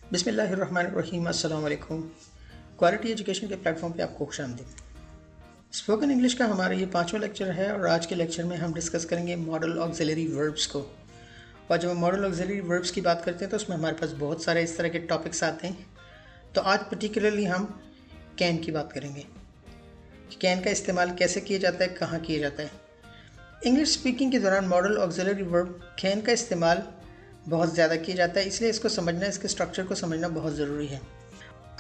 बिस्मिल्लाहिर्रहमानिर्रहीम। अस्सलाम वालेकुम। क्वालिटी एजुकेशन के प्लेटफॉर्म पे आपको खुशामदीद। स्पोकन इंग्लिश का हमारा ये 5वां लेक्चर है और आज के लेक्चर में हम डिस्कस करेंगे मॉडल ऑक्सिलरी वर्ब्स को। और जब हम मॉडल ऑक्सिलरी वर्ब्स की बात करते हैं तो उसमें हमारे पास बहुत सारे इस तरह के टॉपिक्स आते हैं। तो आज पर्टिकुलरली हम कैन की बात करेंगे। कैन का इस्तेमाल कैसे किया जाता है, कहाँ किया जाता है। इंग्लिश स्पीकिंग के दौरान मॉडल ऑक्सिलरी वर्ब कैन का इस्तेमाल बहुत ज़्यादा किया जाता है, इसलिए इसको समझना, इसके स्ट्रक्चर को समझना बहुत ज़रूरी है।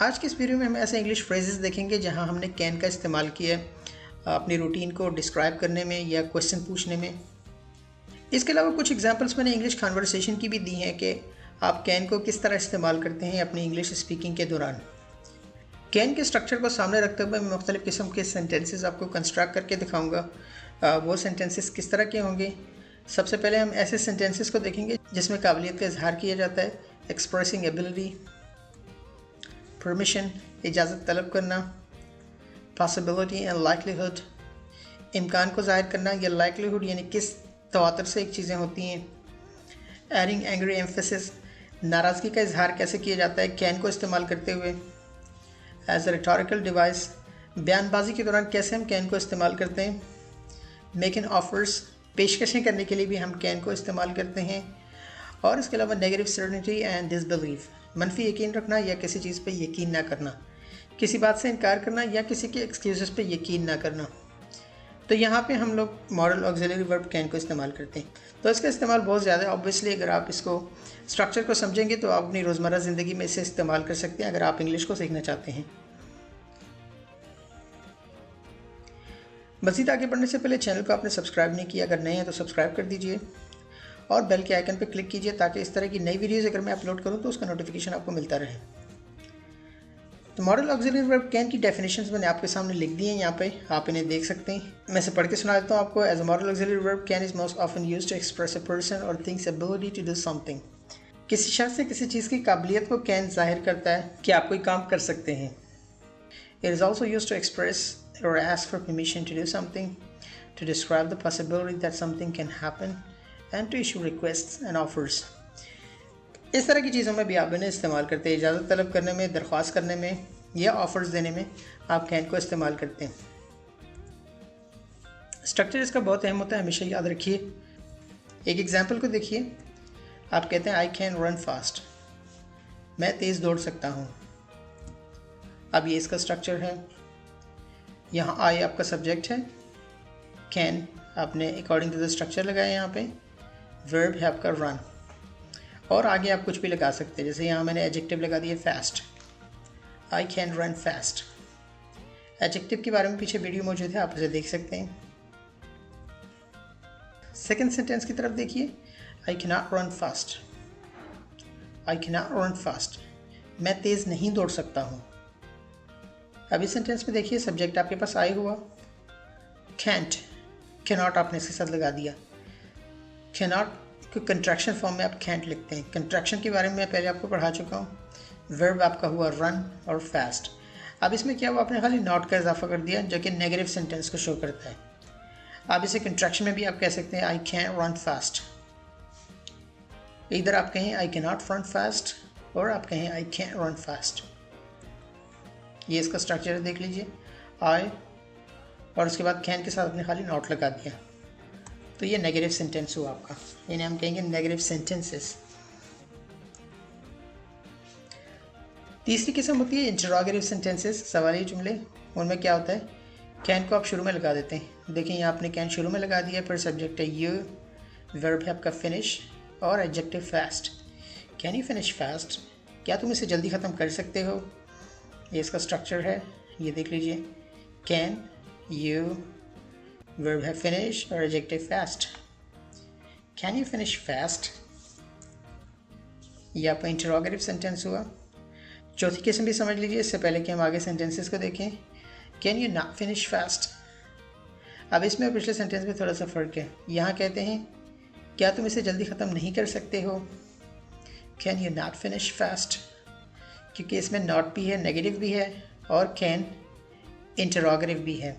आज की इस वीडियो में हम ऐसे इंग्लिश फ्रेजेस देखेंगे जहां हमने कैन का इस्तेमाल किया है अपनी रूटीन को डिस्क्राइब करने में या क्वेश्चन पूछने में। इसके अलावा कुछ एग्जांपल्स मैंने इंग्लिश कन्वर्सेशन की भी दी हैं कि आप कैन को किस तरह इस्तेमाल करते हैं अपनी इंग्लिश स्पीकिंग के दौरान। कैन के स्ट्रक्चर को सामने रखते हुए मैं मुख्तलिफ़ किस्म के सेंटेंसेस आपको कंस्ट्रक्ट करके दिखाऊँगा। वो सेंटेंसेस किस तरह के होंगे। सबसे पहले हम ऐसे सेंटेंसेस को देखेंगे जिसमें काबिलियत का इजहार किया जाता है, एक्सप्रेसिंग एबिलिटी, परमिशन इजाज़त तलब करना, पॉसिबिलिटी एंड लाइकलीहुड इम्कान को ज़ाहिर करना या लाइकलीहुड यानी किस तवातर से एक चीज़ें होती हैं, एडिंग एंग्री एम्फेसिस नाराज़गी का इजहार कैसे किया जाता है कैन को इस्तेमाल करते हुए, एज अ रिटोरिकल डिवाइस बयानबाजी के दौरान कैसे हम कैन को इस्तेमाल करते हैं, मेकिंग ऑफर्स पेशकशें करने के लिए भी हम कैन को इस्तेमाल करते हैं। और इसके अलावा नेगेटिव सर्टेनिटी एंड डिसबिलीफ मनफी यकीन रखना या किसी चीज़ पे यकीन ना करना, किसी बात से इनकार करना या किसी के एक्सक्यूज़ पे यकीन ना करना। तो यहाँ पे हम लोग मॉडल ऑक्सिलरी वर्ब कैन को इस्तेमाल करते हैं। तो इसका इस्तेमाल बहुत ज़्यादा है। ऑब्वियसली अगर आप इसको स्ट्रक्चर को समझेंगे तो आप अपनी रोज़मर्रा ज़िंदगी में इसे इस्तेमाल कर सकते हैं अगर आप इंग्लिश को सीखना चाहते हैं। मज़ीद आगे बढ़ने से पहले चैनल को आपने सब्सक्राइब नहीं किया, अगर नए हैं तो सब्सक्राइब कर दीजिए और बेल के आइकन पर क्लिक कीजिए ताकि इस तरह की नई वीडियोज़ अगर मैं अपलोड करूं तो उसका नोटिफिकेशन आपको मिलता रहे। तो मॉडल ऑक्सिलरी वर्ब कैन की डेफिनेशंस मैंने आपके सामने लिख दी हैं, यहाँ पे आप इन्हें देख सकते हैं। मैं इसे पढ़ के सुना देता हूँ आपको। As a modal auxiliary verb can is most often used to express a person और things ability to do something. किसी शख्स से किसी चीज़ की काबिलियत को कैन जाहिर करता है कि आप कोई काम कर सकते हैं। It is also used to express or ask for permission to do something, to describe the possibility that something can happen, and to issue requests and offers. इस तरह की चीज़ों में भी आप इन्हें इस्तेमाल करते हैं। इजाज़त तलब करने में, दरख्वास्त करने में या ऑफर्स देने में आप कैन को इस्तेमाल करते हैं। स्ट्रक्चर इसका बहुत अहम होता है, हमेशा याद रखिए। एक एग्जाम्पल को देखिए। आप कहते हैं आई कैन रन फास्ट, मैं तेज़ दौड़ सकता हूँ। अब ये इसका स्ट्रक्चर है। यहाँ आई आपका सब्जेक्ट है, कैन आपने अकॉर्डिंग टू द स्ट्रक्चर लगाया यहाँ पे, वर्ब है आपका रन, और आगे आप कुछ भी लगा सकते हैं। जैसे यहाँ मैंने एडजेक्टिव लगा दिया fast, I can run fast. Adjective के बारे में पीछे वीडियो मौजूद है, आप उसे देख सकते हैं। सेकेंड सेंटेंस की तरफ देखिए। I can not run fast, I can not run fast, मैं तेज़ नहीं दौड़ सकता हूँ। अब इस सेंटेंस में देखिए सब्जेक्ट आपके पास आई हुआ, कैंट, कैनॉट आपने इसके साथ लगा दिया। कैनॉट को कंट्रैक्शन फॉर्म में आप कैंट लिखते हैं। कंट्रैक्शन के बारे में मैं पहले आपको पढ़ा चुका हूँ। वर्ब आपका हुआ रन और फास्ट। अब इसमें क्या हुआ, आपने खाली नॉट का इजाफा कर दिया जो कि नेगेटिव सेंटेंस को शो करता है। आप इसे कंट्रैक्शन में भी आप कह सकते हैं आई कैन रन फास्ट। इधर आप कहें I can not run fast और आप कहें आई कैन रन फास्ट। ये इसका स्ट्रक्चर देख लीजिए, आई और उसके बाद कैन के साथ आपने खाली नॉट लगा दिया, तो ये नेगेटिव सेंटेंस हुआ आपका। इन्हें हम कहेंगे नेगेटिव सेंटेंसेस। तीसरी किस्म होती है इंटरोगेटिव सेंटेंसेस, सवाली जुमले। उनमें क्या होता है, कैन को आप शुरू में लगा देते हैं। देखिए यहाँ आपने कैन शुरू में लगा दिया, फिर सब्जेक्ट है यू, वर्ब है आपका फिनिश और adjective fast. Can you finish fast, क्या तुम इसे जल्दी ख़त्म कर सकते हो। ये इसका स्ट्रक्चर है, ये देख लीजिए। कैन, यू, वर्ब है फिनिश और adjective fast. Can you finish fast, ये आपका इंटरोगेटिव सेंटेंस हुआ। चौथी किस्म भी समझ लीजिए इससे पहले कि हम आगे सेंटेंसेस को देखें। Can you not finish fast. अब इसमें पिछले सेंटेंस में थोड़ा सा फ़र्क है। यहाँ कहते हैं क्या तुम इसे जल्दी ख़त्म नहीं कर सकते हो। Can you not finish fast, क्योंकि इसमें नॉट भी है, नेगेटिव भी है और कैन इंटरोगेटिव भी है।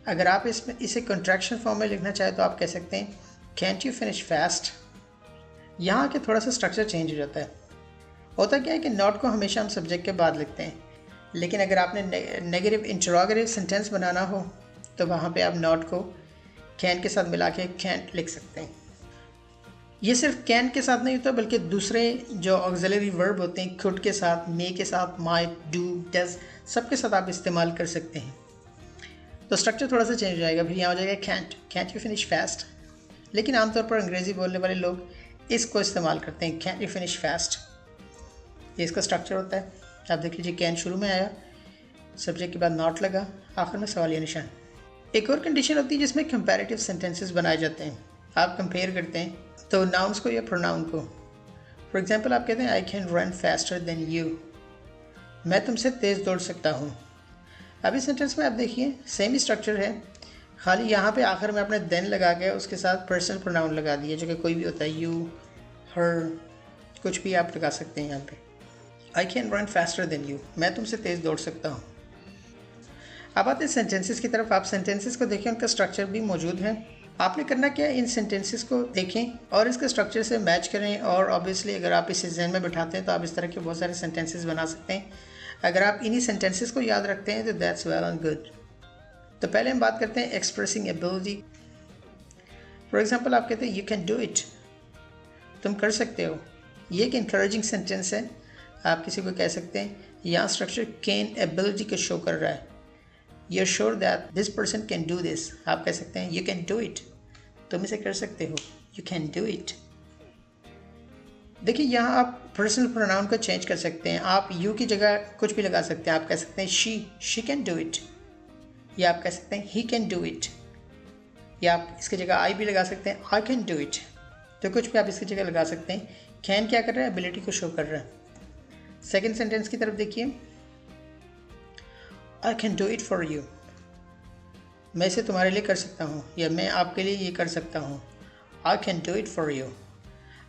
अगर आप इसमें इसे कंट्रैक्शन फॉर्म में लिखना चाहें तो आप कह सकते हैं कैंट यू फिनिश फास्ट। यहाँ के थोड़ा सा स्ट्रक्चर चेंज हो जाता है। होता क्या है कि नॉट को हमेशा हम सब्जेक्ट के बाद लिखते हैं, लेकिन अगर आपने नेगेटिव इंटरोगेटिव सेंटेंस बनाना हो तो वहाँ पे आप नॉट को कैन के साथ मिला के कैंट लिख सकते हैं। ये सिर्फ कैन के साथ नहीं होता बल्कि दूसरे जो ऑक्सिलरी वर्ब होते हैं कुड के साथ, मे के साथ, माइट, डू, डज, सब के साथ आप इस्तेमाल कर सकते हैं। तो स्ट्रक्चर थोड़ा सा चेंज हो जाएगा। फिर यहाँ हो जाएगा कैंट यू फिनिश फास्ट, लेकिन आमतौर पर अंग्रेज़ी बोलने वाले लोग इसको इस्तेमाल करते हैं, कैंट यू फिनिश फास्ट। ये इसका स्ट्रक्चर होता है। आप देख लीजिए, कैन शुरू में आया, सब्जेक्ट के बाद नॉट लगा, आखिर में सवालिया निशान। एक और कंडीशन होती है जिसमें कंपैरेटिव सेंटेंसेस बनाए जाते हैं। आप कंपेयर करते हैं तो नाउन्स को या प्रोनाउन को। फॉर एग्जांपल आप कहते हैं I can run faster than you, मैं तुमसे तेज़ दौड़ सकता हूँ। अब इस सेंटेंस में आप देखिए सेम ही स्ट्रक्चर है, खाली यहाँ पे आखिर में आपने देन लगा के उसके साथ पर्सनल प्रोनाउन लगा दिया, जो कि कोई भी होता है, यू, हर, कुछ भी आप लगा सकते हैं यहाँ पे। I can run faster than you, मैं तुमसे तेज़ दौड़ सकता हूँ। अब आते हैं सेंटेंसेस की तरफ। आप सेंटेंसेस को देखें, उनका स्ट्रक्चर भी मौजूद है। आपने करना क्या है, इन सेंटेंसेस को देखें और इसके स्ट्रक्चर से मैच करें, और ऑब्वियसली अगर आप इसे ज़हन में बिठाते हैं तो आप इस तरह के बहुत सारे सेंटेंसेस बना सकते हैं। अगर आप इन्हीं सेंटेंसेस को याद रखते हैं तो दैट्स वेल एंड गुड। तो पहले हम बात करते हैं एक्सप्रेसिंग एबिलिटी। फॉर एग्जांपल आप कहते हैं यू कैन डू इट, तुम कर सकते हो। ये एक इंकरेजिंग सेंटेंस है, आप किसी को कह सकते हैं। यहाँ स्ट्रक्चर कैन एबिलिटी को शो कर रहा है, you are sure that this person can do this. आप कह सकते हैं यू कैन डू इट, तुम इसे कर सकते हो, यू कैन डू इट। देखिए यहाँ आप पर्सनल प्रोनाउन को चेंज कर सकते हैं, आप यू की जगह कुछ भी लगा सकते हैं। आप कह सकते हैं शी कैन डू इट, या आप कह सकते हैं ही कैन डू इट, या आप इसकी जगह आई भी लगा सकते हैं, आई कैन डू इट। तो कुछ भी आप इसकी जगह लगा सकते हैं। कैन क्या कर रहा है, एबिलिटी को शो कर रहा है। सेकेंड सेंटेंस की तरफ देखिए, आई can do it for you, मैं इसे तुम्हारे लिए कर सकता हूँ, या मैं आपके लिए ये कर सकता हूँ। I can do it for you.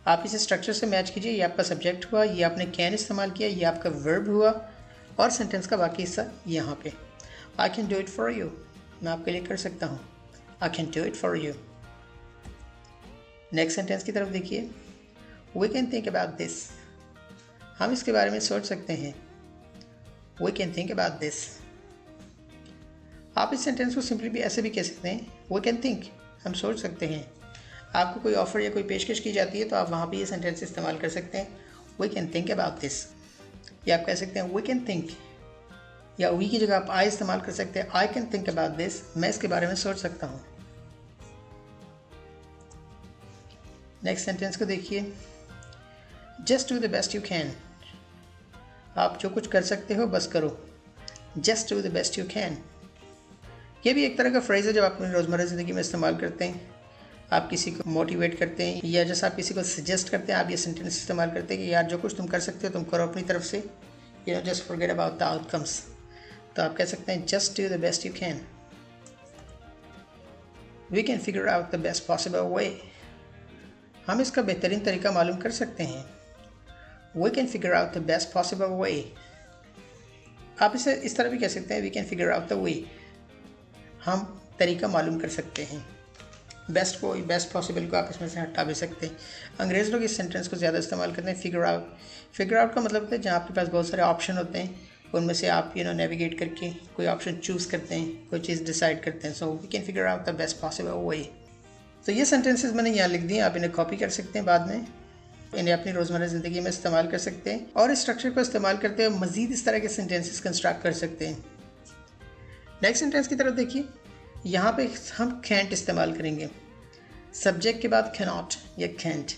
आप इसे स्ट्रक्चर से मैच कीजिए, ये आपका सब्जेक्ट हुआ, ये आपने कैन इस्तेमाल किया, ये आपका वर्ब हुआ, और सेंटेंस का बाकी हिस्सा यहाँ पे। I can do it for you, मैं आपके लिए कर सकता हूँ, I can do it for you. Next sentence की तरफ देखिए, we can think about this, हम इसके बारे में सोच सकते हैं। We can think about this. आप इस सेंटेंस को सिंपली भी ऐसे भी कह सकते हैं, वी कैन थिंक, हम सोच सकते हैं। आपको कोई ऑफ़र या कोई पेशकश की जाती है तो आप वहाँ पे ये सेंटेंस इस्तेमाल कर सकते हैं, we can think about this. या आप कह सकते हैं वी कैन थिंक, या वी की जगह आप आई इस्तेमाल कर सकते हैं, I can think about this, मैं इसके बारे में सोच सकता हूँ। नेक्स्ट सेंटेंस को देखिए, just do the best you can, आप जो कुछ कर सकते हो बस करो, just do the best you can. ये भी एक तरह का फ्रेज़ है जब आप अपनी रोज़मर्रा ज़िंदगी में इस्तेमाल करते हैं। आप किसी को मोटिवेट करते हैं, या जैसा आप किसी को सजेस्ट करते हैं, आप ये सेंटेंस इस्तेमाल करते हैं कि यार जो कुछ तुम कर सकते हो तुम करो अपनी तरफ से, you know, just forget about the outcomes. तो आप कह सकते हैं just do the best you can, we can figure out the best possible way, हम इसका बेहतरीन तरीका मालूम कर सकते हैं। We can figure out the best possible way. आप इसे इस तरह भी कह सकते हैं, we can figure out the way, हम तरीका मालूम कर सकते हैं। बेस्ट को, बेस्ट पॉसिबल को आप इसमें से हटा भी सकते हैं। अंग्रेज़ लोग इस सेंटेंस को ज़्यादा इस्तेमाल करते हैं, फिगर आउट। फिगर आउट का मतलब होता है जहाँ आपके पास बहुत सारे ऑप्शन होते हैं, उनमें से आप नेविगेट करके कोई ऑप्शन चूज़ करते हैं, कोई चीज़ डिसाइड करते हैं। So we can figure out the best possible way. तो ये सेंटेंसेस मैंने यहाँ लिख दिए, आप इन्हें कॉपी कर सकते हैं, बाद में इन्हें अपनी रोज़मर्रा ज़िंदगी में इस्तेमाल कर सकते हैं, और इस स्ट्रक्चर को इस्तेमाल करते हुए मज़ीद इस तरह के सेंटेंसेस कंस्ट्रक्ट कर सकते हैं। नेक्स्ट सेंटेंस की तरफ देखिए, यहाँ पे हम कैंट इस्तेमाल करेंगे, सब्जेक्ट के बाद कैनॉट या कैंट।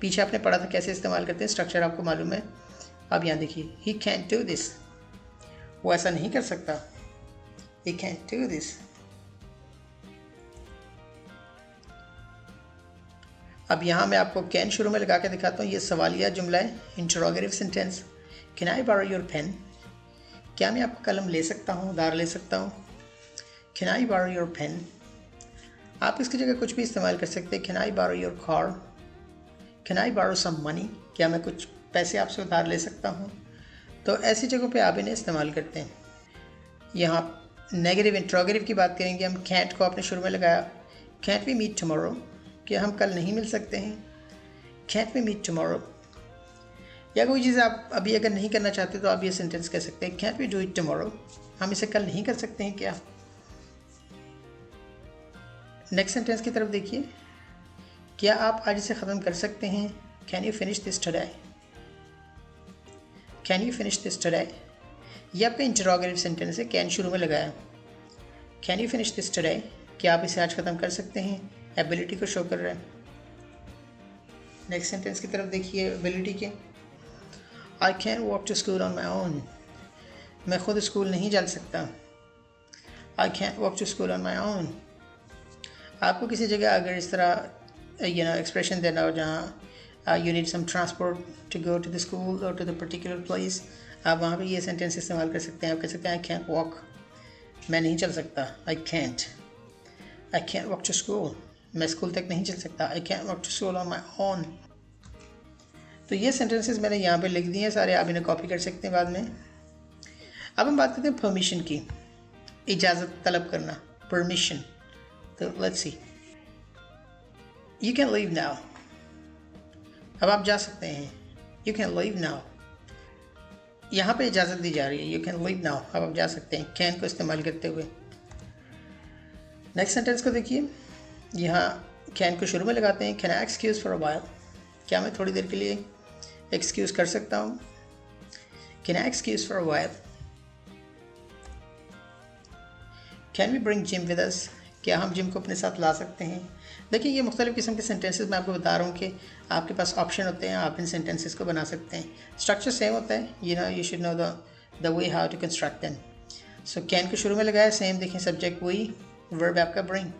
पीछे आपने पढ़ा था कैसे इस्तेमाल करते हैं, स्ट्रक्चर आपको मालूम है। अब यहाँ देखिए, ही कैंट डू दिस, वो ऐसा नहीं कर सकता, ही कैंट डू दिस। अब यहाँ मैं आपको कैन शुरू में लगा के दिखाता हूँ। ये सवालिया जुमला है, interrogative sentence. Can I borrow your pen, क्या मैं आपका कलम ले सकता हूँ, उधार ले सकता हूँ। Can I borrow your pen, आप इसकी जगह कुछ भी इस्तेमाल कर सकते हैं। Can I borrow your car, can I borrow some money, क्या मैं कुछ पैसे आपसे उधार ले सकता हूँ। तो ऐसी जगहों पे आप इन्हें इस्तेमाल करते हैं। यहाँ नेगेटिव इंट्रोगेटिव की बात करेंगे हम। कैंट को आपने शुरू में लगाया, कैंट वी मीट टुमारो, क्या हम कल नहीं मिल सकते हैं। Can't we meet tomorrow. या कोई चीज़ आप अभी अगर नहीं करना चाहते तो आप ये सेंटेंस कह सकते हैं, can we do it tomorrow, हम इसे कल नहीं कर सकते हैं क्या। नेक्स्ट सेंटेंस की तरफ देखिए, क्या आप आज इसे ख़त्म कर सकते हैं, can you finish this today, can you finish this today. ये आपका इंटरोगेटिव सेंटेंस है, कैन शुरू में लगाया, can you finish this today, क्या आप इसे आज ख़त्म कर सकते हैं, एबिलिटी को शो कर रहा है। नेक्स्ट सेंटेंस की तरफ देखिए एबिलिटी के, I can walk to school on my own, मैं खुद स्कूल नहीं जा सकता, I can walk to school on my own. आपको किसी जगह अगर इस तरह एक्सप्रेशन देना हो जहाँ you need some transport to go to the school और टू द पर्टिकुलर प्लेस, आप वहाँ पे ये सेंटेंस इस्तेमाल कर सकते हैं। आप कह सकते हैं आई कैंट वॉक, मैं नहीं चल सकता, I can't walk to school, मैं स्कूल तक नहीं चल सकता, I can't walk to school on my own. तो ये सेंटेंसेस मैंने यहाँ पे लिख दिए हैं सारे, आप इन्हें कॉपी कर सकते हैं बाद में। अब हम बात करते हैं परमिशन की, इजाज़त तलब करना, परमिशन। तो let's see, you can leave now, अब आप जा सकते हैं, यू कैन लीव नाउ, यहाँ पे इजाज़त दी जा रही है, यू कैन लीव नाउ, अब आप जा सकते हैं कैन को इस्तेमाल करते हुए। नेक्स्ट सेंटेंस को देखिए, यहाँ कैन को शुरू में लगाते हैं, can I excuse for a while, क्या मैं थोड़ी देर के लिए एक्सक्यूज़ कर सकता हूँ, can I excuse for a while. Can we bring Jim with us, क्या हम जिम को अपने साथ ला सकते हैं। देखिए ये मुख्तलिफ़ किस्म के सेंटेंसेस मैं आपको बता रहा हूँ कि आपके पास ऑप्शन होते हैं, आप इन सेंटेंसेस को बना सकते हैं। स्ट्रक्चर सेम होता है, you should know the way how to construct them. So can को शुरू में लगाया, सेम देखें, सब्जेक्ट वही, वर्ब आपका ब्रिंग।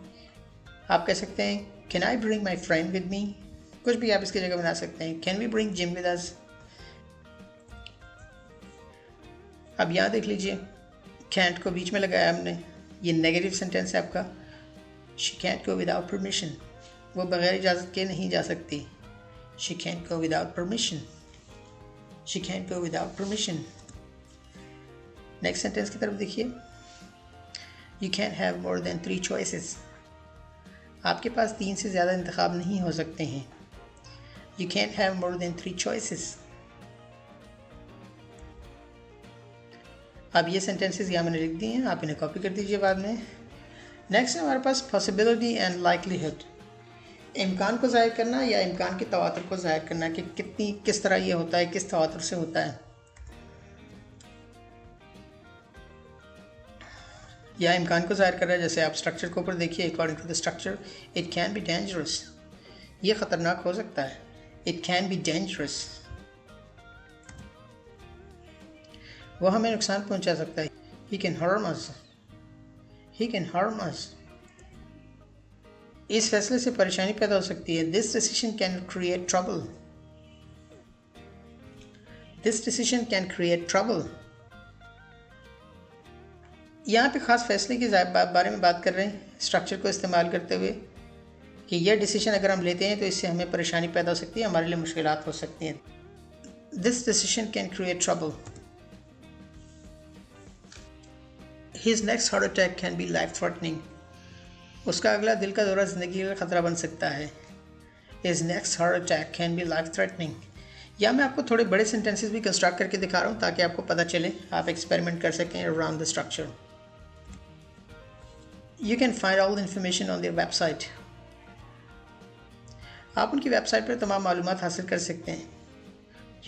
आप कह सकते हैं can I bring my friend with me, कुछ भी आप इसकी जगह बना सकते हैं, can we bring Jim with us. अब यहाँ देख लीजिए, कैंट को बीच में लगाया हमने, ये नेगेटिव सेंटेंस है आपका, she can't go without permission, वो बग़ैर इजाज़त के नहीं जा सकती, she can't go without permission, she can't go without permission. Next sentence की तरफ देखिए, you can have more than 3 choices, आपके पास 3 से ज़्यादा इंतखाब नहीं हो सकते हैं, you can have more than 3 choices. अब ये सेंटेंसेस यहाँ मैंने लिख दिए हैं, आप इन्हें कॉपी कर दीजिए बाद में। नेक्स्ट है हमारे पास पॉसिबिलिटी एंड लाइकलीहुड, इम्कान को ज़ाहिर करना या इम्कान की तवातुर को ज़ाहिर करना कि किस तरह ये होता है, किस तवातुर से होता है। या इम्कान को ज़ाहिर कर रहा है, जैसे आप स्ट्रक्चर के ऊपर देखिए, according to the structure it can be dangerous, ये ख़तरनाक हो सकता है, इट कैन बी डेंजरस, वो हमें नुकसान पहुंचा सकता है, he can harm us, he can harm us, इस फैसले से परेशानी पैदा हो सकती है, this decision can create trouble, this decision can create trouble. यहाँ पे ख़ास फैसले के बारे में बात कर रहे हैं स्ट्रक्चर को इस्तेमाल करते हुए कि यह डिसीजन अगर हम लेते हैं तो इससे हमें परेशानी पैदा हो सकती है, हमारे लिए मुश्किलात हो सकती हैं, this decision can create trouble. His next heart attack can be life threatening, उसका अगला दिल का दौरा ज़िंदगी का ख़तरा बन सकता है, His next heart attack can be life threatening। या मैं आपको थोड़े बड़े सेंटेंसेस भी कंस्ट्रक्ट करके दिखा रहा हूँ ताकि आपको पता चले, आप एक्सपेरिमेंट कर सकें around the structure. You can find all the information on their website, आप उनकी वेबसाइट पर तमाम मालूमात हासिल कर सकते हैं,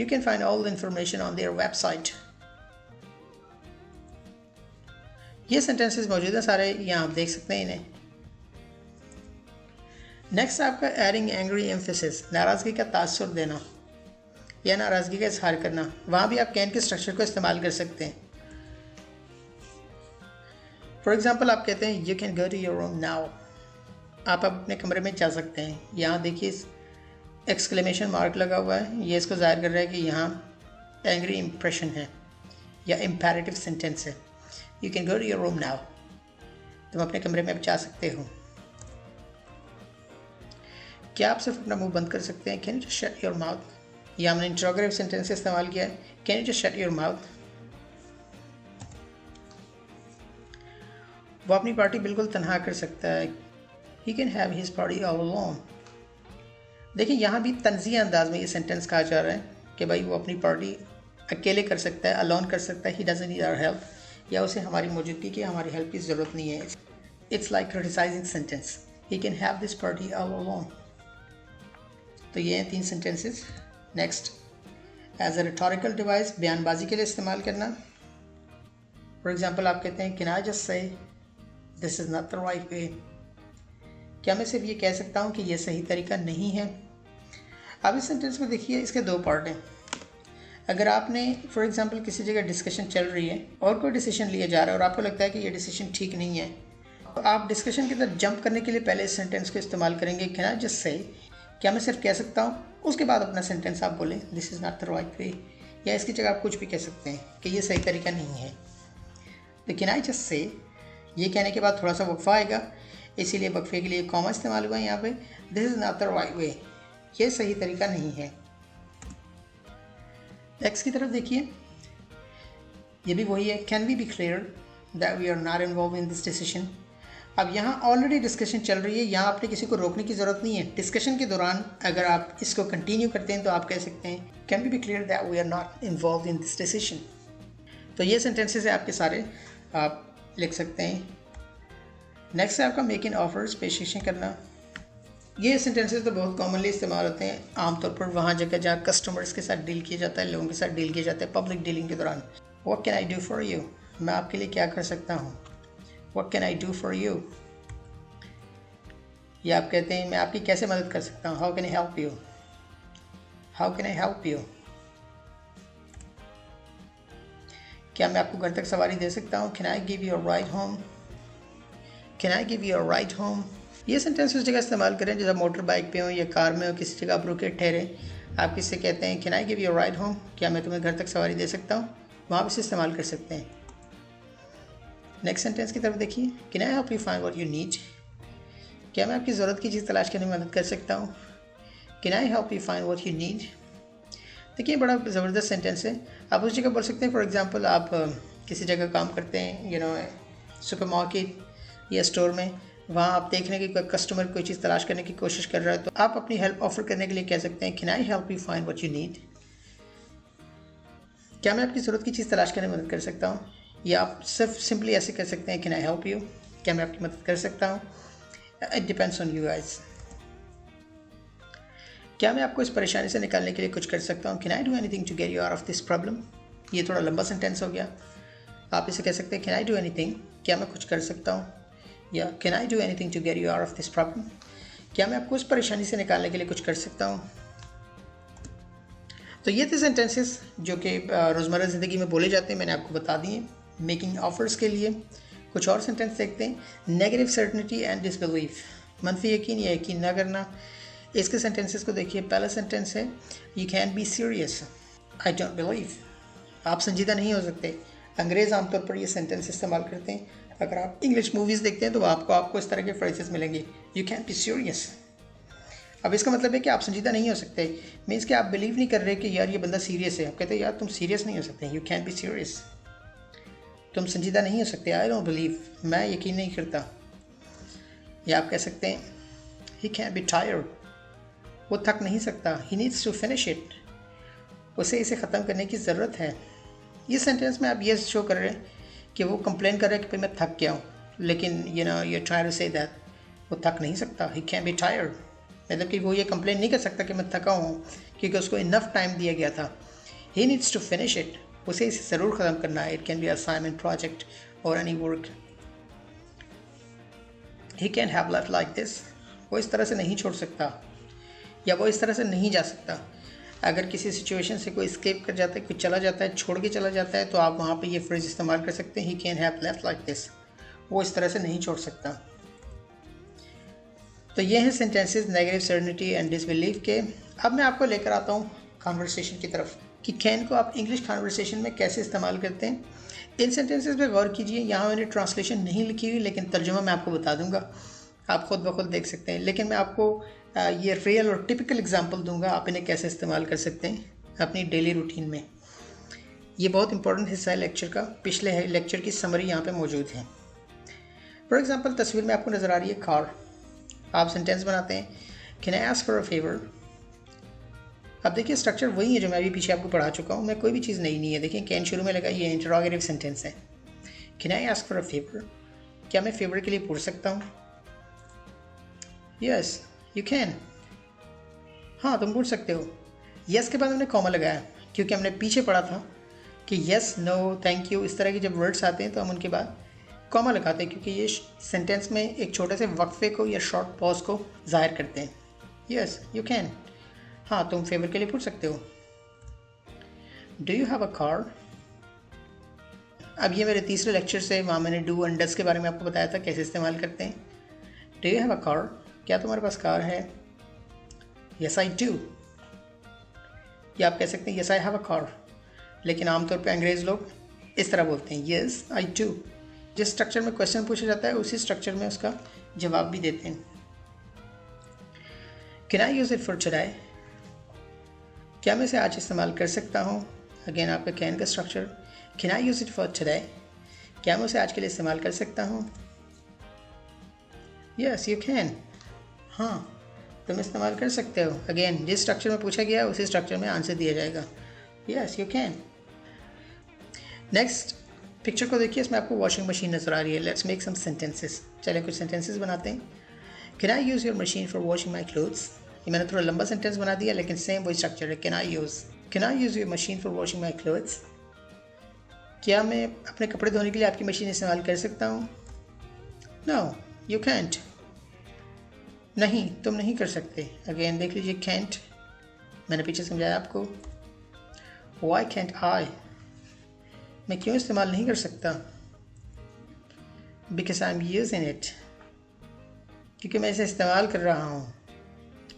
You can find all the information on their website। ये सेंटेंसेस मौजूद हैं सारे, यहाँ आप देख सकते हैं इन्हें। नेक्स्ट आपका एडिंग एंग्री एम्फेसिस, नाराज़गी का तासुर देना या नाराज़गी का इजहार करना, वहाँ भी आप कैन के स्ट्रक्चर को इस्तेमाल कर सकते हैं। फॉर एग्ज़ाम्पल आप कहते हैं you can go to your room now, आप अपने कमरे में जा सकते हैं। यहाँ देखिए एक्सक्लेमेशन मार्क लगा हुआ है, ये इसको ज़ाहिर कर रहा है कि यहाँ एंग्री इंप्रेशन है या इम्पेरेटिव सेंटेंस है। You can go to your room now, तुम अपने कमरे में अब जा सकते हो। क्या आप सिर्फ अपना मुंह बंद कर सकते हैं, can you just shut your mouth, या हमने इंट्रोगेटिव सेंटेंस इस्तेमाल किया है, can you just shut your mouth. वो अपनी पार्टी बिल्कुल तन्हा कर सकता है, ही can have his party all alone. देखिए यहाँ भी तंज़िया अंदाज में ये सेंटेंस कहा जा रहा है कि भाई वो अपनी पार्टी अकेले कर सकता है, अलोन कर सकता है, he doesn't need our help, या उसे हमारी मौजूदगी की, हमारी हेल्प की ज़रूरत नहीं है। It's like criticizing sentence, he can have this party all alone. तो ये हैं 3 sentences. Next, as a rhetorical device, बयानबाजी के लिए इस्तेमाल करना। फॉर एग्जाम्पल आप कहते हैं can I just say this is not the right way, क्या मैं सिर्फ ये कह सकता हूँ कि ये सही तरीका नहीं है। अब इस सेंटेंस को देखिए, इसके 2 पार्ट हैं। अगर आपने फॉर एग्जांपल किसी जगह डिस्कशन चल रही है और कोई डिसीजन लिया जा रहा है और आपको लगता है कि ये डिसीजन ठीक नहीं है, तो आप डिस्कशन की तरफ जंप करने के लिए पहले इस सेंटेंस को इस्तेमाल करेंगे कैन आई जस्ट से, क्या मैं सिर्फ कह सकता हूँ। उसके बाद अपना सेंटेंस आप बोलें this is not the right way, या इसकी जगह आप कुछ भी कह सकते हैं कि ये सही तरीका नहीं है। तो कैन आई जस्ट से, ये कहने के बाद थोड़ा सा वक्फा आएगा, इसीलिए वक्फे के लिए कॉमा इस्तेमाल हुआ है यहाँ पे। This is not the right way, ये सही तरीका नहीं है। नेक्स्ट की तरफ देखिए, ये भी वही है, can we be clear that we are not involve in this decision. अब यहाँ ऑलरेडी डिस्कशन चल रही है, यहाँ आपने किसी को रोकने की ज़रूरत नहीं है। डिस्कशन के दौरान अगर आप इसको कंटिन्यू करते हैं तो आप कह सकते हैं can we be clear that we are not involve in this decision. तो ये सेंटेंसेस है आपके सारे, आप लिख सकते हैं। नेक्स्ट है आपका मेक इन ऑफर्स, पेशकशें करना। ये सेंटेंसेस तो बहुत कॉमनली इस्तेमाल होते हैं आमतौर पर वहाँ जगह जहाँ कस्टमर्स के साथ डील किया जाता है, लोगों के साथ डील किया जाता है, पब्लिक डीलिंग के दौरान। What can I do for you, मैं आपके लिए क्या कर सकता हूँ। What can I do for you, या आप कहते हैं मैं आपकी कैसे मदद कर सकता हूँ। How can I help you, how can I help you, क्या मैं आपको घर तक सवारी दे सकता हूँ। Can I give you a ride home, can I give you a ride home. ये सेंटेंस उस जगह इस्तेमाल करें जैसे मोटर बाइक पे हो या कार में हो, किसी जगह आप रुके ठहरे, आप किससे कहते हैं can I give you a ride home, क्या मैं तुम्हें घर तक सवारी दे सकता हूँ, वहाँ भी से इस्तेमाल कर सकते हैं। नेक्स्ट सेंटेंस की तरफ देखिए, can I help you find what you need, क्या मैं आपकी ज़रूरत की चीज़ तलाश करने में मदद कर सकता हूँ। Can I help you find what you need. देखिए बड़ा ज़बरदस्त सेंटेंस है। आप उस जगह बोल सकते हैं, फॉर एग्जांपल आप किसी जगह काम करते हैं, सुपरमार्केट या स्टोर में, वहाँ आप देख रहे हैं कि कोई कस्टमर कोई चीज़ तलाश करने की कोशिश कर रहा है, तो आप अपनी हेल्प ऑफर करने के लिए कह सकते हैं can I help you find what you need, क्या मैं आपकी ज़रूरत की चीज़ तलाश करने में मदद कर सकता हूँ। या आप सिर्फ सिंपली ऐसे कह सकते हैं कैन आई हेल्प यू, क्या मैं आपकी मदद कर सकता हूँ। It depends on you guys. क्या मैं आपको इस परेशानी से निकालने के लिए कुछ कर सकता हूँ। Can I do anything to get you out of this problem. ये थोड़ा लंबा सेंटेंस हो गया, आप इसे कह सकते हैं कैन आई डू एनीथिंग, क्या मैं कुछ कर सकता हूँ, या can I do anything to get you out of this problem, क्या मैं आपको उस परेशानी से निकालने के लिए कुछ कर सकता हूँ। तो ये थे सेंटेंसेस जो कि रोज़मर्रा ज़िंदगी में बोले जाते हैं, मैंने आपको बता दिए। मेकिंग ऑफर्स के लिए कुछ और सेंटेंस देखते हैं। नेगेटिव सर्टनिटी एंड डिसबिलीफ, मनफी यकीन या यकीन ना करना। इसके सेंटेंसेस को देखिए। पहला सेंटेंस है you can be serious, I don't believe, आप संजीदा नहीं हो सकते। अंग्रेज़ आमतौर पर ये सेंटेंस इस्तेमाल करते हैं। अगर आप इंग्लिश मूवीज़ देखते हैं तो आपको इस तरह के फ्रेजेस मिलेंगे, यू कैन बी सीरियस। अब इसका मतलब है कि आप संजीदा नहीं हो सकते, मीन्स कि आप बिलीव नहीं कर रहे कि यार ये बंदा सीरियस है। आप कहते हैं यार तुम सीरियस नहीं हो सकते, यू कैन बी सीरियस, तुम संजीदा नहीं हो सकते, आई डोंट बिलीव, मैं यकीन नहीं करता। या आप कह सकते हैं ही कैन बी टायर्ड, वो थक नहीं सकता, he needs to finish it, उसे इसे ख़त्म करने की ज़रूरत है। ये सेंटेंस में आप ये शो कर रहे हैं कि वो कंप्लेन कर रहे हैं कि भाई मैं थक गया हूँ, लेकिन you try to say that वो थक नहीं सकता, ही कैन बी टायर्ड, मतलब कि वो ये कंप्लेन नहीं कर सकता कि मैं थका हूँ क्योंकि उसको इनफ टाइम दिया गया था। He needs to finish it, उसे इसे ज़रूर ख़त्म करना है। It can be assignment, project और any work. He can have life like this, वो इस तरह से नहीं छोड़ सकता या वो इस तरह से नहीं जा सकता। अगर किसी सिचुएशन से कोई स्केप कर जाता है, कोई चला जाता है, छोड़ के चला जाता है, तो आप वहाँ पे ये फ्रेज इस्तेमाल कर सकते हैं ही can have life like this, वो इस तरह से नहीं छोड़ सकता। तो ये हैं sentences negative certainty and disbelief के। अब मैं आपको लेकर आता हूँ कॉन्वर्सेशन की तरफ कि कैन को आप इंग्लिश कॉन्वर्सेशन में कैसे इस्तेमाल करते हैं। इन सेंटेंसेस पे गौर कीजिए। यहाँ मैंने ट्रांसलेशन नहीं लिखी हुई, लेकिन तर्जुमा मैं आपको बता दूंगा, आप खुद ब खुद देख सकते हैं। लेकिन मैं आपको ये रियल और टिपिकल एग्जांपल दूंगा, आप इन्हें कैसे इस्तेमाल कर सकते हैं अपनी डेली रूटीन में। ये बहुत इंपॉर्टेंट हिस्सा है लेक्चर का। पिछले लेक्चर की समरी यहाँ पे मौजूद है। फॉर एग्जांपल तस्वीर में आपको नज़र आ रही है कार। आप सेंटेंस बनाते हैं can I ask for a favour, अब देखिए स्ट्रक्चर वही है जो मैं अभी पीछे आपको पढ़ा चुका हूँ, मैं कोई भी चीज़ नई नहीं है। देखिए कैन शुरू में लगा, ये इंटरोगेटिव सेंटेंस है। Can I ask for a favour, क्या मैं फेवर के लिए पूछ सकता हूँ? यस यू कैन, हाँ तुम पूछ सकते हो। यस के बाद हमने कॉमा लगाया क्योंकि हमने पीछे पढ़ा था कि यस, नो, थैंक यू, इस तरह के जब वर्ड्स आते हैं तो हम उनके बाद कॉमा लगाते हैं क्योंकि ये सेंटेंस में एक छोटे से वक्फे को या शॉर्ट पॉज को जाहिर करते हैं। यस यू कैन, हाँ तुम फेवर के लिए पूछ सकते हो। Do you have a car, अब ये मेरे तीसरे लेक्चर से, वहाँ मैंने डू एंड डज के बारे में आपको बताया था कैसे इस्तेमाल करते हैं। Do you have a car, क्या तुम्हारे पास कार है? यस आई डू, या आप कह सकते हैं yes I have a car, लेकिन आमतौर पे अंग्रेज़ लोग इस तरह बोलते हैं यस आई डू। जिस स्ट्रक्चर में क्वेश्चन पूछा जाता है उसी स्ट्रक्चर में उसका जवाब भी देते हैं। Can I use it for today, क्या मैं इसे आज इस्तेमाल कर सकता हूँ? अगेन आपका कैन का structure. Can I use it for today, क्या मैं उसे आज के लिए इस्तेमाल कर सकता हूँ? यस यू कैन, हाँ तुम इस्तेमाल कर सकते हो। अगेन जिस स्ट्रक्चर में पूछा गया उसी स्ट्रक्चर में आंसर दिया जाएगा। Yes you can. Next picture को देखिए, इसमें आपको वॉशिंग मशीन नज़र आ रही है। लेट्स मेक सम सेंटेंसेस, चलिए कुछ सेंटेंसेस बनाते हैं। Can I use your machine for washing my clothes, ये मैंने थोड़ा लंबा सेंटेंस बना दिया लेकिन सेम वही स्ट्रक्चर है। Can I use your machine for washing my clothes, क्या मैं अपने कपड़े धोने के लिए आपकी मशीन इस्तेमाल कर सकता हूँ? नो यू कैंट, नहीं तुम नहीं कर सकते। अगेन देख लीजिए कैंट, मैंने पीछे समझाया आपको। वाई कैंट आई, मैं क्यों इस्तेमाल नहीं कर सकता? Because I am using it, क्योंकि मैं इसे इस्तेमाल कर रहा हूँ।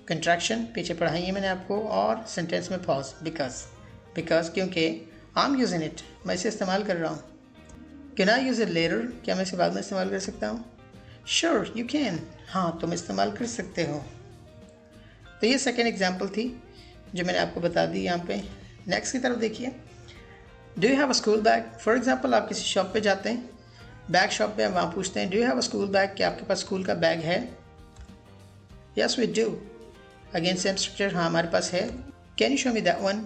कंट्रैक्शन पीछे पढ़ाई है मैंने आपको, और सेंटेंस में पॉज बिकॉज क्योंकि आई एम यूजिंग इट, मैं इसे इस्तेमाल कर रहा हूँ। Can I use it later, क्या मैं इसे बाद में इस्तेमाल कर सकता हूँ? श्योर यू कैन, हाँ तुम इस्तेमाल कर सकते हो। तो ये सेकेंड एग्जाम्पल थी जो मैंने आपको बता दी यहाँ पे। नेक्स्ट की तरफ देखिए। Do you have a school bag, for example आप किसी शॉप पे जाते हैं, बैग शॉप पे, वहाँ पूछते हैं do you have a school bag, क्या आपके पास स्कूल का बैग है? Yes we do, again same structure, हाँ हमारे पास है। Can you show me that one,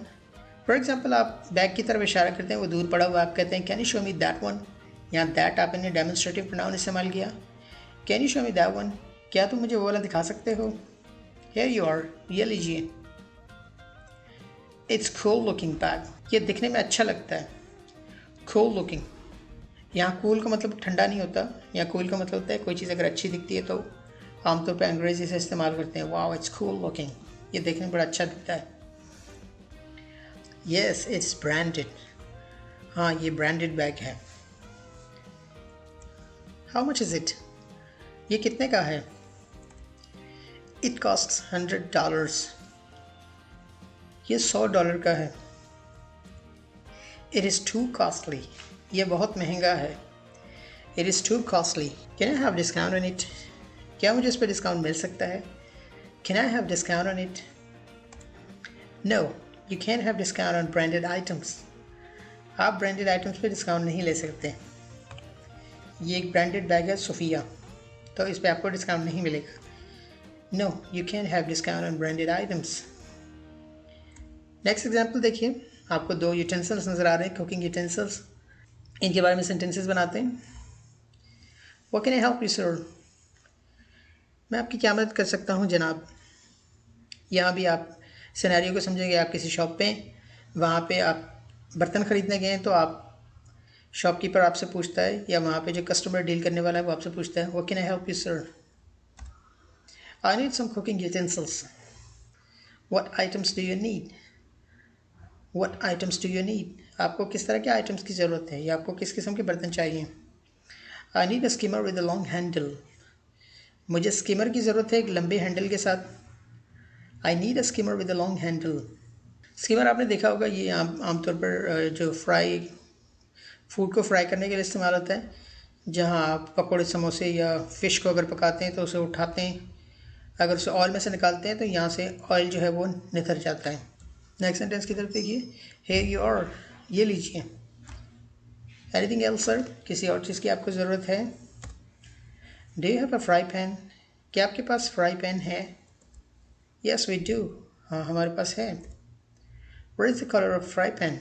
for example आप बैग की तरफ इशारा करते हैं, वो दूर पड़ा हुआ, आप कहते हैं can you show me that one, यहाँ दैट आपने डेमोन्स्ट्रेटिव प्रोनाउन इस्तेमाल किया। Can you show me that one, क्या तुम मुझे वो वाला दिखा सकते हो? हियर यू आर, ये लीजिए। इट्स कूल लुकिंग बैग, ये दिखने में अच्छा लगता है। कूल लुकिंग, यहाँ कूल का मतलब ठंडा नहीं होता, यहाँ कूल का मतलब होता है कोई चीज़ अगर अच्छी दिखती है तो आमतौर पे अंग्रेजी से इस्तेमाल करते हैं, वाओ इट्स कूल लुकिंग, ये देखने में बड़ा अच्छा दिखता है। येस इट्स ब्रांडेड, हाँ ये ब्रांडेड बैग है। हाउ मच इज़ इट, ये कितने का है? इट कॉस्ट्स $100, ये $100 का है। इट इज़ टू कॉस्टली, ये बहुत महंगा है। It is too costly. Can I have discount on it, क्या मुझे इस पर डिस्काउंट मिल सकता है? Can I have discount on it? No you can have discount on branded items, आप ब्रांडेड आइटम्स पे डिस्काउंट नहीं ले सकते। ये एक ब्रांडेड बैग है सोफिया, तो इस पर आपको डिस्काउंट नहीं मिलेगा। No you can have discount on branded items. Next example देखिए, आपको 2 यूटेंसिल्स नज़र आ रहे हैं, कुकिंग यूटेंसिल्स, इनके बारे में सेंटेंसेस बनाते हैं। What can I help you sir, मैं आपकी क्या मदद कर सकता हूँ जनाब। यहाँ भी आप सिनेरियो को समझेंगे, आप किसी शॉप पे, वहाँ पे आप बर्तन ख़रीदने गए हैं तो आप शॉपकीपर आपसे पूछता है, या वहाँ पे जो कस्टमर डील करने वाला है वो आपसे पूछता है what can I help you sir. I need some cooking utensils, what items do you need, what items do you need, आपको किस तरह के आइटम्स की ज़रूरत है या आपको किस किस्म के बर्तन चाहिए। I need a schemer with a long handle, मुझे स्कीमर की ज़रूरत है एक लंबे हैंडल के साथ। I need a schemer with a long handle. Schemer आपने देखा होगा, ये आमतौर पर जो फूड को फ्राई करने के लिए इस्तेमाल होता है, जहाँ आप पकौड़े समोसे या फ़िश को अगर पकाते हैं तो उसे उठाते हैं, अगर उसे ऑयल में से निकालते हैं तो यहाँ से ऑयल जो है वो निखर जाता है। नेक्स्ट सेंटेंस की तरफ देखिए, हियर यू आर, ये लीजिए। एनीथिंग एल्स सर, किसी और चीज़ की आपको ज़रूरत है? Do you have a fry pan, क्या आपके पास फ्राई पैन है? यस वी डू, हाँ हमारे पास है। What is the colour of fry pan?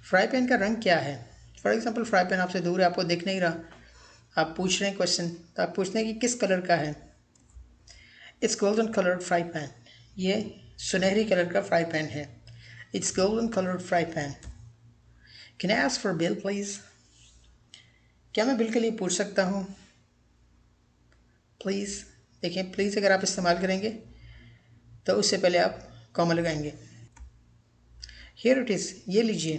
Fry pan का रंग क्या है? फॉर एग्जाम्पल फ्राई पैन आपसे दूर है, आपको दिख नहीं रहा, आप पूछ रहे हैं क्वेश्चन, तो आप पूछते हैं कि किस कलर का है। It's golden coloured fry pan, ये सुनहरी कलर का फ्राई पैन है। It's golden coloured fry pan. Can I ask for bill please? क्या मैं बिल के लिए पूछ सकता हूँ? प्लीज़, देखिए प्लीज़ अगर आप इस्तेमाल करेंगे तो उससे पहले आप कॉमा लगाएंगे। हियर इट इज़, ये लीजिए।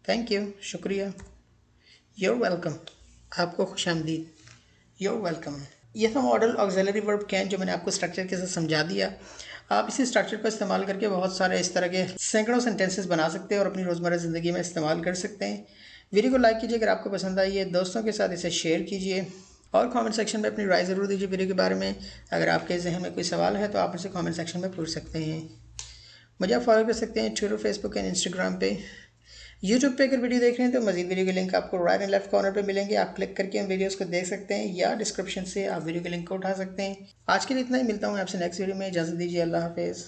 थैंक यू, शुक्रिया। यूर वेलकम, आपको खुशामदीद। Your welcome. ये था मॉडल ऑक्सिलरी वर्ब कैन, जो मैंने आपको स्ट्रक्चर के साथ समझा दिया। आप इसी स्ट्रक्चर को इस्तेमाल करके बहुत सारे इस तरह के सैकड़ों सेंटेंसेस बना सकते हैं और अपनी रोज़मर्रा ज़िंदगी में इस्तेमाल कर सकते हैं। वीडियो को लाइक कीजिए अगर आपको पसंद आई है, दोस्तों के साथ इसे शेयर कीजिए और कमेंट सेक्शन में अपनी राय ज़रूर दीजिए वीडियो के बारे में। अगर आपके जहन में कोई सवाल है तो आप मुझसे कमेंट सेक्शन में पूछ सकते हैं। मुझे आप फॉलो कर सकते हैं ट्विटर, फेसबुक एंड इंस्टाग्राम पे। यूट्यूब पे अगर वीडियो देख रहे हैं तो मजीद वीडियो के लिंक आपको राइट एंड लेफ्ट कॉर्नर पे मिलेंगे, आप क्लिक करके उन वीडियोस को देख सकते हैं या डिस्क्रिप्शन से आप वीडियो के लिंक को उठा सकते हैं। आज के लिए इतना ही, मिलता हूँ आपसे नेक्स्ट वीडियो में। इजाज़त दीजिए, अल्लाह हाफिज़।